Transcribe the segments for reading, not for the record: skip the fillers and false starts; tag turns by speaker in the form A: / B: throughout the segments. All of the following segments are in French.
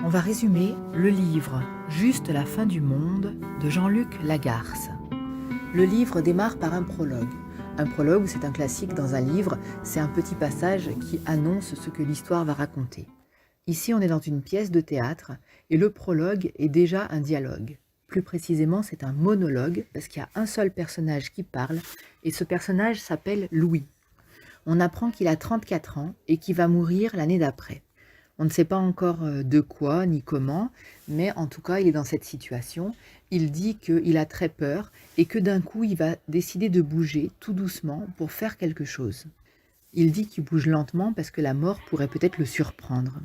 A: On va résumer le livre Juste la fin du monde de Jean-Luc Lagarce. Le livre démarre par un prologue. Un prologue, c'est un classique dans un livre, c'est un petit passage qui annonce ce que l'histoire va raconter. Ici, on est dans une pièce de théâtre et le prologue est déjà un dialogue. Plus précisément, c'est un monologue parce qu'il y a un seul personnage qui parle et ce personnage s'appelle Louis. On apprend qu'il a 34 ans et qu'il va mourir l'année d'après. On ne sait pas encore de quoi ni comment, mais en tout cas, il est dans cette situation. Il dit qu'il a très peur et que d'un coup, il va décider de bouger tout doucement pour faire quelque chose. Il dit qu'il bouge lentement parce que la mort pourrait peut-être le surprendre.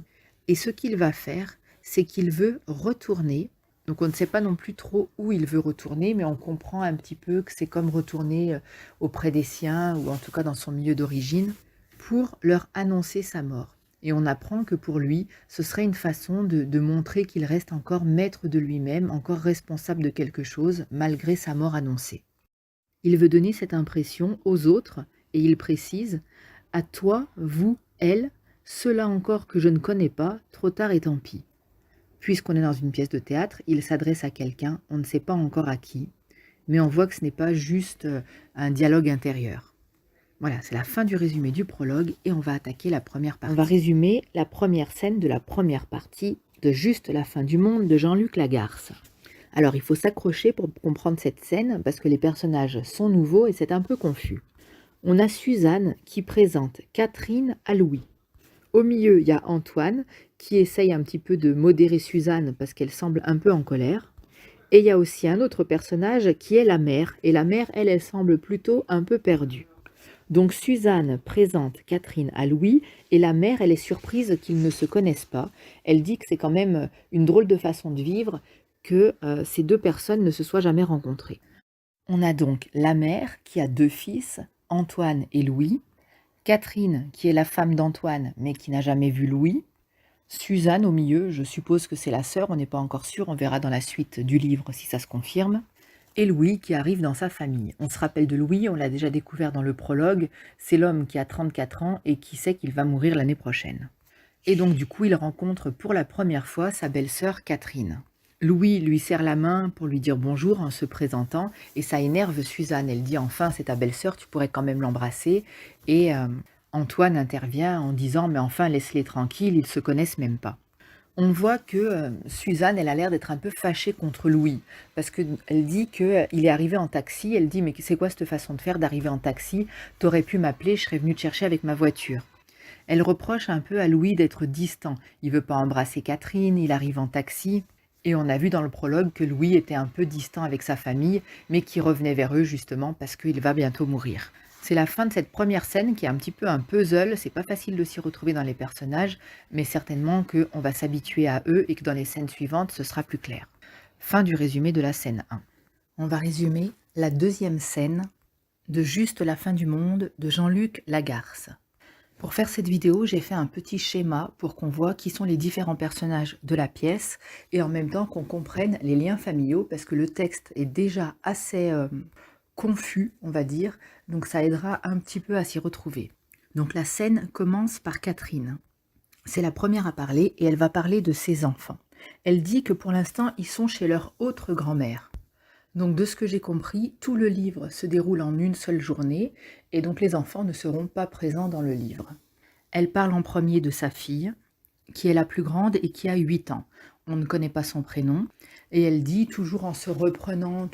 A: Et ce qu'il va faire, c'est qu'il veut retourner. Donc on ne sait pas non plus trop où il veut retourner, mais on comprend un petit peu que c'est comme retourner auprès des siens, ou en tout cas dans son milieu d'origine, pour leur annoncer sa mort. Et on apprend que pour lui, ce serait une façon de montrer qu'il reste encore maître de lui-même, encore responsable de quelque chose, malgré sa mort annoncée. Il veut donner cette impression aux autres, et il précise « À toi, vous, elle, ceux-là encore que je ne connais pas, trop tard et tant pis ». Puisqu'on est dans une pièce de théâtre, il s'adresse à quelqu'un, on ne sait pas encore à qui, mais on voit que ce n'est pas juste un dialogue intérieur. Voilà, c'est la fin du résumé du prologue et on va attaquer la première partie. On va résumer la première scène de la première partie de Juste la fin du monde de Jean-Luc Lagarce. Alors, il faut s'accrocher pour comprendre cette scène parce que les personnages sont nouveaux et c'est un peu confus. On a Suzanne qui présente Catherine à Louis. Au milieu, il y a Antoine qui essaye un petit peu de modérer Suzanne parce qu'elle semble un peu en colère. Et il y a aussi un autre personnage qui est la mère. Et la mère, elle semble plutôt un peu perdue. Donc Suzanne présente Catherine à Louis et la mère, elle est surprise qu'ils ne se connaissent pas. Elle dit que c'est quand même une drôle de façon de vivre que ces deux personnes ne se soient jamais rencontrées. On a donc la mère qui a deux fils, Antoine et Louis, Catherine qui est la femme d'Antoine mais qui n'a jamais vu Louis, Suzanne au milieu, je suppose que c'est la sœur, on n'est pas encore sûr, on verra dans la suite du livre si ça se confirme. Et Louis qui arrive dans sa famille. On se rappelle de Louis, on l'a déjà découvert dans le prologue, c'est l'homme qui a 34 ans et qui sait qu'il va mourir l'année prochaine. Et donc du coup, il rencontre pour la première fois sa belle-sœur Catherine. Louis lui serre la main pour lui dire bonjour en se présentant et ça énerve Suzanne. Elle dit enfin c'est ta belle-sœur, tu pourrais quand même l'embrasser. Et Antoine intervient en disant mais enfin laisse-les tranquilles, ils se connaissent même pas. On voit que Suzanne, elle a l'air d'être un peu fâchée contre Louis, parce qu'elle dit qu'il est arrivé en taxi, elle dit « Mais c'est quoi cette façon de faire d'arriver en taxi? T'aurais pu m'appeler, je serais venue te chercher avec ma voiture. » Elle reproche un peu à Louis d'être distant. Il veut pas embrasser Catherine, il arrive en taxi. Et on a vu dans le prologue que Louis était un peu distant avec sa famille, mais qui revenait vers eux justement parce qu'il va bientôt mourir. C'est la fin de cette première scène qui est un petit peu un puzzle, c'est pas facile de s'y retrouver dans les personnages, mais certainement qu'on va s'habituer à eux et que dans les scènes suivantes, ce sera plus clair. Fin du résumé de la scène 1. On va résumer la deuxième scène de Juste la fin du monde de Jean-Luc Lagarce. Pour faire cette vidéo, j'ai fait un petit schéma pour qu'on voit qui sont les différents personnages de la pièce et en même temps qu'on comprenne les liens familiaux parce que le texte est déjà assez confus, on va dire, donc ça aidera un petit peu à s'y retrouver. Donc la scène commence par Catherine. C'est la première à parler et elle va parler de ses enfants. Elle dit que pour l'instant, ils sont chez leur autre grand-mère. Donc de ce que j'ai compris, tout le livre se déroule en une seule journée et donc les enfants ne seront pas présents dans le livre. Elle parle en premier de sa fille, qui est la plus grande et qui a 8 ans. On ne connaît pas son prénom, et elle dit, toujours en se reprenant,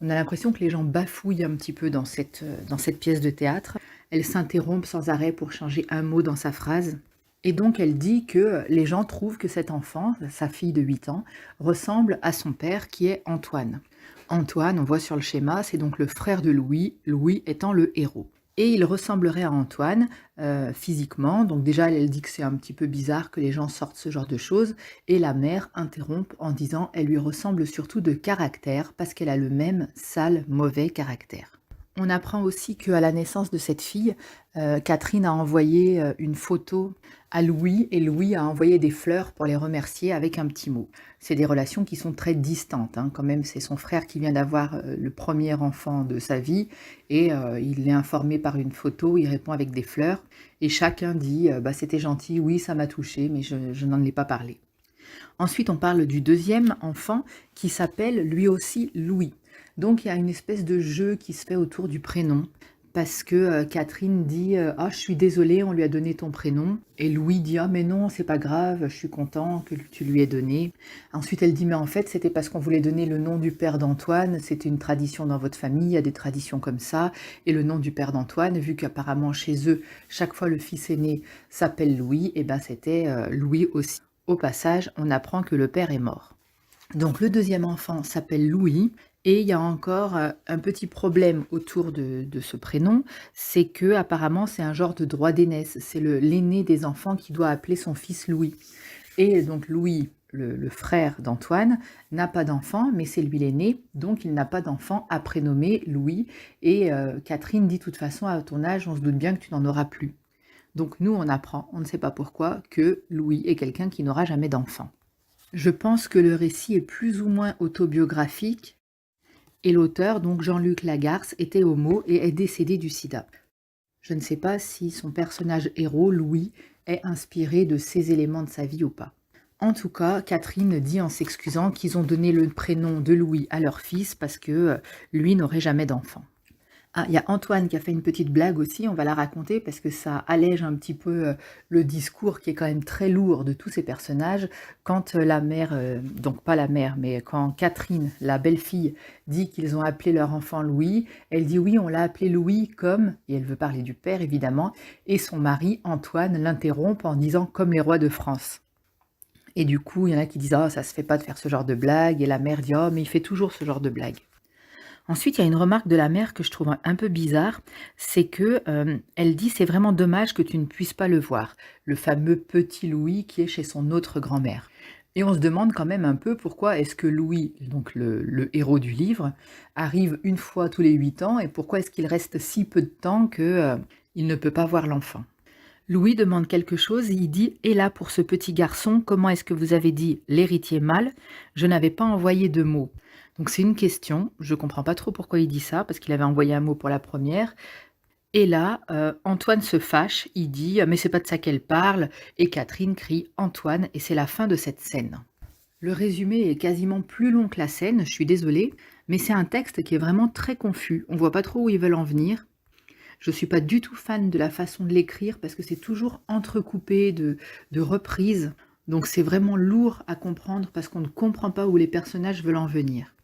A: on a l'impression que les gens bafouillent un petit peu dans cette pièce de théâtre. Elle s'interrompt sans arrêt pour changer un mot dans sa phrase. Et donc elle dit que les gens trouvent que cet enfant, sa fille de 8 ans, ressemble à son père qui est Antoine. Antoine, on voit sur le schéma, c'est donc le frère de Louis, Louis étant le héros. Et il ressemblerait à Antoine physiquement, donc déjà elle dit que c'est un petit peu bizarre que les gens sortent ce genre de choses, et la mère interrompt en disant elle lui ressemble surtout de caractère, parce qu'elle a le même sale, mauvais caractère. On apprend aussi qu'à la naissance de cette fille, Catherine a envoyé une photo à Louis, et Louis a envoyé des fleurs pour les remercier avec un petit mot. C'est des relations qui sont très distantes, hein. Quand même c'est son frère qui vient d'avoir le premier enfant de sa vie, et il est informé par une photo, il répond avec des fleurs, et chacun dit bah, « c'était gentil, oui ça m'a touché, mais je n'en ai pas parlé ». Ensuite, on parle du deuxième enfant qui s'appelle lui aussi Louis. Donc, il y a une espèce de jeu qui se fait autour du prénom. Parce que Catherine dit ah, je suis désolée, on lui a donné ton prénom. Et Louis dit ah, mais non, c'est pas grave, je suis content que tu lui aies donné. Ensuite, elle dit mais en fait, c'était parce qu'on voulait donner le nom du père d'Antoine. C'était une tradition dans votre famille, il y a des traditions comme ça. Et le nom du père d'Antoine, vu qu'apparemment chez eux, chaque fois le fils aîné s'appelle Louis, et ben c'était Louis aussi. Au passage, on apprend que le père est mort. Donc le deuxième enfant s'appelle Louis et il y a encore un petit problème autour de ce prénom, c'est que apparemment c'est un genre de droit d'aînesse, c'est l'aîné des enfants qui doit appeler son fils Louis. Et donc Louis, le frère d'Antoine, n'a pas d'enfant, mais c'est lui l'aîné, donc il n'a pas d'enfant à prénommer Louis. Et Catherine dit de toute façon à ton âge, on se doute bien que tu n'en auras plus. Donc nous on apprend, on ne sait pas pourquoi, que Louis est quelqu'un qui n'aura jamais d'enfant. Je pense que le récit est plus ou moins autobiographique et l'auteur, donc Jean-Luc Lagarce, était homo et est décédé du sida. Je ne sais pas si son personnage héros, Louis, est inspiré de ces éléments de sa vie ou pas. En tout cas, Catherine dit en s'excusant qu'ils ont donné le prénom de Louis à leur fils parce que lui n'aurait jamais d'enfant. Ah, il y a Antoine qui a fait une petite blague aussi, on va la raconter parce que ça allège un petit peu le discours qui est quand même très lourd de tous ces personnages. Quand la mère, donc pas la mère, mais quand Catherine, la belle-fille, dit qu'ils ont appelé leur enfant Louis, elle dit oui, on l'a appelé Louis comme, et elle veut parler du père évidemment, et son mari, Antoine, l'interrompt en disant comme les rois de France. Et du coup, il y en a qui disent « Ah, ça se fait pas de faire ce genre de blague », et la mère dit « Oh, mais il fait toujours ce genre de blague ». Ensuite, il y a une remarque de la mère que je trouve un peu bizarre, c'est que elle dit c'est vraiment dommage que tu ne puisses pas le voir, le fameux petit Louis qui est chez son autre grand-mère. Et on se demande quand même un peu pourquoi est-ce que Louis, donc le héros du livre, arrive une fois tous les 8 ans et pourquoi est-ce qu'il reste si peu de temps que il ne peut pas voir l'enfant. Louis demande quelque chose et il dit « Et là, pour ce petit garçon, comment est-ce que vous avez dit l'héritier mâle? Je n'avais pas envoyé de mots. » Donc c'est une question, je ne comprends pas trop pourquoi il dit ça, parce qu'il avait envoyé un mot pour la première. Et là, Antoine se fâche, il dit « Mais c'est pas de ça qu'elle parle » et Catherine crie « Antoine » et c'est la fin de cette scène. Le résumé est quasiment plus long que la scène, je suis désolée, mais c'est un texte qui est vraiment très confus, on voit pas trop où ils veulent en venir. Je ne suis pas du tout fan de la façon de l'écrire parce que c'est toujours entrecoupé de reprises. Donc c'est vraiment lourd à comprendre parce qu'on ne comprend pas où les personnages veulent en venir.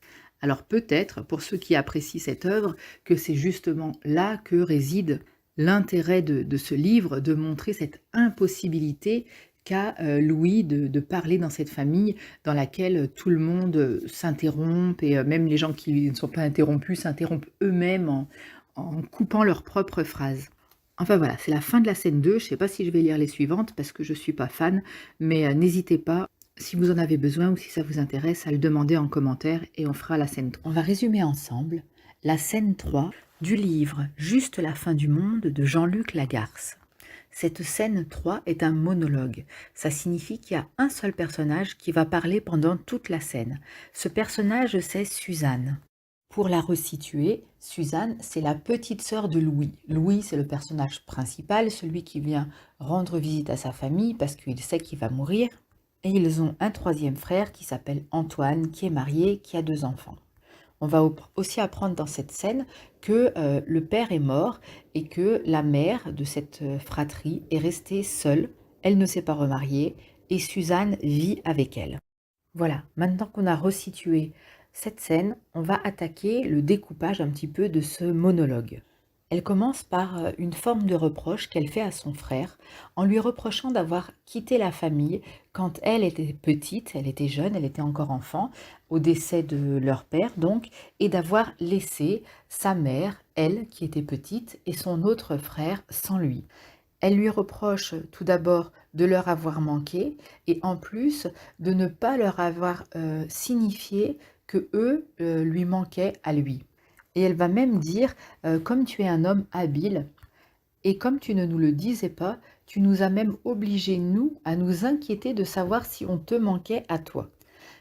A: Alors peut-être, pour ceux qui apprécient cette œuvre, que c'est justement là que réside l'intérêt de ce livre, de montrer cette impossibilité qu'a Louis de parler dans cette famille dans laquelle tout le monde s'interrompt et même les gens qui ne sont pas interrompus s'interrompent eux-mêmes en coupant leurs propres phrases. Enfin voilà, c'est la fin de la scène 2, je ne sais pas si je vais lire les suivantes parce que je ne suis pas fan, mais n'hésitez pas, si vous en avez besoin ou si ça vous intéresse, à le demander en commentaire et on fera la scène 3. On va résumer ensemble la scène 3 du livre Juste la fin du monde de Jean-Luc Lagarce. Cette scène 3 est un monologue. Ça signifie qu'il y a un seul personnage qui va parler pendant toute la scène. Ce personnage, c'est Suzanne. Pour la resituer, Suzanne, c'est la petite sœur de Louis. Louis, c'est le personnage principal, celui qui vient rendre visite à sa famille parce qu'il sait qu'il va mourir. Et ils ont un troisième frère qui s'appelle Antoine, qui est marié, qui a 2 enfants. On va aussi apprendre dans cette scène que le père est mort et que la mère de cette fratrie est restée seule. Elle ne s'est pas remariée et Suzanne vit avec elle. Voilà, maintenant qu'on a resitué cette scène, on va attaquer le découpage un petit peu de ce monologue. Elle commence par une forme de reproche qu'elle fait à son frère, en lui reprochant d'avoir quitté la famille quand elle était petite, elle était jeune, elle était encore enfant, au décès de leur père donc, et d'avoir laissé sa mère, elle qui était petite, et son autre frère sans lui. Elle lui reproche tout d'abord de leur avoir manqué, et en plus de ne pas leur avoir signifié que eux lui manquaient à lui. Et elle va même dire comme tu es un homme habile, et comme tu ne nous le disais pas, tu nous as même obligés, nous, à nous inquiéter de savoir si on te manquait à toi.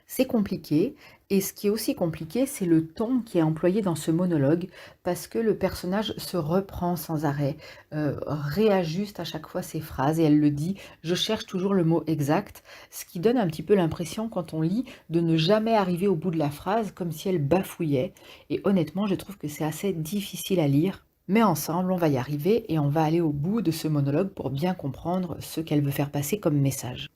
A: C'est compliqué, Et ce qui est aussi compliqué, c'est le ton qui est employé dans ce monologue, parce que le personnage se reprend sans arrêt, réajuste à chaque fois ses phrases et elle le dit: «Je cherche toujours le mot exact», ce qui donne un petit peu l'impression quand on lit de ne jamais arriver au bout de la phrase, comme si elle bafouillait et honnêtement, je trouve que c'est assez difficile à lire. Mais ensemble, on va y arriver et on va aller au bout de ce monologue pour bien comprendre ce qu'elle veut faire passer comme message.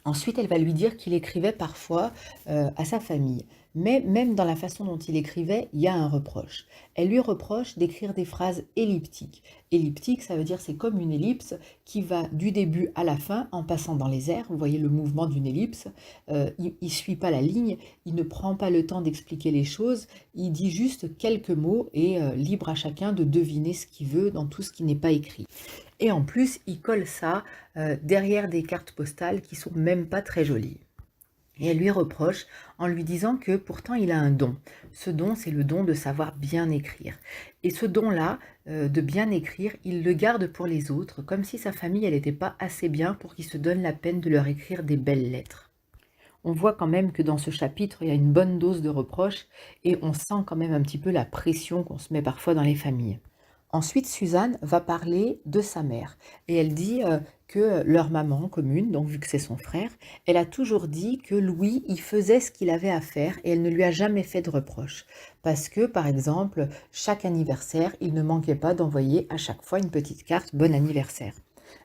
A: Ensuite, elle va lui dire qu'il écrivait parfois, à sa famille. Mais même dans la façon dont il écrivait, il y a un reproche. Elle lui reproche d'écrire des phrases elliptiques. Elliptique, ça veut dire c'est comme une ellipse qui va du début à la fin en passant dans les airs. Vous voyez le mouvement d'une ellipse. Il ne suit pas la ligne, il ne prend pas le temps d'expliquer les choses, il dit juste quelques mots et libre à chacun de deviner ce qu'il veut dans tout ce qui n'est pas écrit. Et en plus, il colle ça derrière des cartes postales qui sont même pas très jolies. Et elle lui reproche en lui disant que pourtant il a un don. Ce don, c'est le don de savoir bien écrire. Et ce don-là, de bien écrire, il le garde pour les autres, comme si sa famille, elle n'était pas assez bien pour qu'il se donne la peine de leur écrire des belles lettres. On voit quand même que dans ce chapitre, il y a une bonne dose de reproches et on sent quand même un petit peu la pression qu'on se met parfois dans les familles. Ensuite, Suzanne va parler de sa mère et elle dit que leur maman commune, donc vu que c'est son frère, elle a toujours dit que Louis, il faisait ce qu'il avait à faire et elle ne lui a jamais fait de reproche. Parce que, par exemple, chaque anniversaire, il ne manquait pas d'envoyer à chaque fois une petite carte «Bon anniversaire».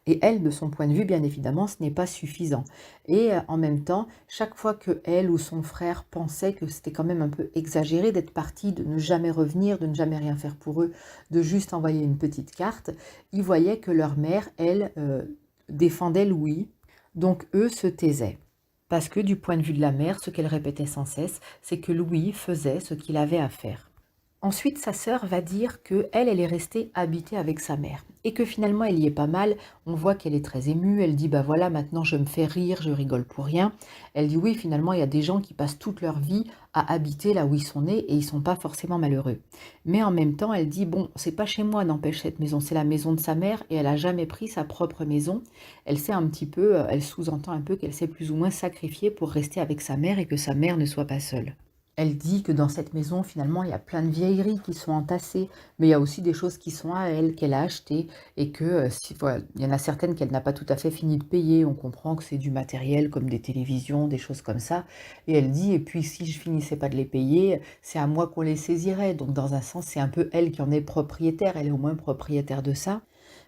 A: Et elle, de son point de vue, bien évidemment, ce n'est pas suffisant. Et en même temps, chaque fois que elle ou son frère pensaient que c'était quand même un peu exagéré d'être parti, de ne jamais revenir, de ne jamais rien faire pour eux, de juste envoyer une petite carte, ils voyaient que leur mère, elle, défendait Louis, donc eux se taisaient. Parce que du point de vue de la mère, ce qu'elle répétait sans cesse, c'est que Louis faisait ce qu'il avait à faire. Ensuite, sa sœur va dire que elle est restée habiter avec sa mère et que finalement elle y est pas mal. On voit qu'elle est très émue. Elle dit bah voilà, maintenant je me fais rire, je rigole pour rien. Elle dit oui, finalement il y a des gens qui passent toute leur vie à habiter là où ils sont nés et ils sont pas forcément malheureux. Mais en même temps, elle dit bon, c'est pas chez moi n'empêche cette maison, c'est la maison de sa mère et elle a jamais pris sa propre maison. Elle sait un petit peu, elle sous-entend un peu qu'elle s'est plus ou moins sacrifiée pour rester avec sa mère et que sa mère ne soit pas seule. Elle dit que dans cette maison, finalement, il y a plein de vieilleries qui sont entassées, mais il y a aussi des choses qui sont à elle, qu'elle a achetées, et que voilà, il y en a certaines qu'elle n'a pas tout à fait fini de payer. On comprend que c'est du matériel comme des télévisions, des choses comme ça. Et elle dit, et puis si je finissais pas de les payer, c'est à moi qu'on les saisirait. Donc dans un sens, c'est un peu elle qui en est propriétaire, elle est au moins propriétaire de ça.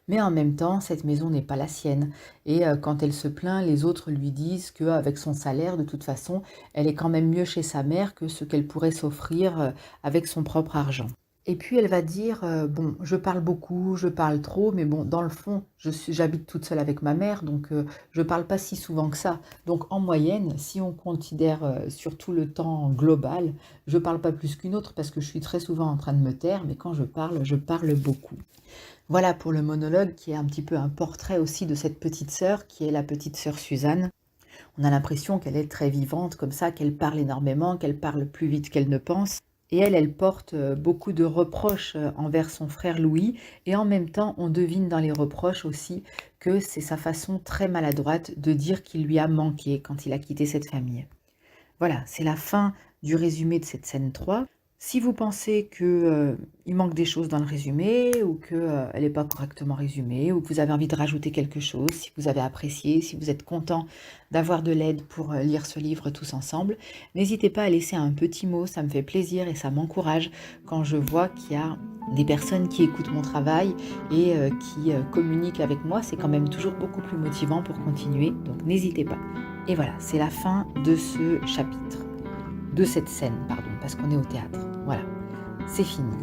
A: Mais en même temps, cette maison n'est pas la sienne. Et quand elle se plaint, les autres lui disent qu'avec son salaire, de toute façon, elle est quand même mieux chez sa mère que ce qu'elle pourrait s'offrir avec son propre argent. Et puis elle va dire, bon, je parle beaucoup, je parle trop, mais bon, dans le fond, j'habite toute seule avec ma mère, donc je parle pas si souvent que ça. Donc en moyenne, si on considère sur tout le temps global, je parle pas plus qu'une autre parce que je suis très souvent en train de me taire, mais quand je parle beaucoup. Voilà pour le monologue qui est un petit peu un portrait aussi de cette petite sœur qui est la petite sœur Suzanne. On a l'impression qu'elle est très vivante comme ça, qu'elle parle énormément, qu'elle parle plus vite qu'elle ne pense. Et elle porte beaucoup de reproches envers son frère Louis. Et en même temps, on devine dans les reproches aussi que c'est sa façon très maladroite de dire qu'il lui a manqué quand il a quitté cette famille. Voilà, c'est la fin du résumé de cette scène 3. Si vous pensez que, il manque des choses dans le résumé ou que, elle n'est pas correctement résumée ou que vous avez envie de rajouter quelque chose, si vous avez apprécié, si vous êtes content d'avoir de l'aide pour, lire ce livre tous ensemble, n'hésitez pas à laisser un petit mot, ça me fait plaisir et ça m'encourage quand je vois qu'il y a des personnes qui écoutent mon travail et qui, communiquent avec moi. C'est quand même toujours beaucoup plus motivant pour continuer, donc n'hésitez pas. Et voilà, c'est la fin de ce chapitre. De cette scène, pardon, parce qu'on est au théâtre. Voilà, c'est fini.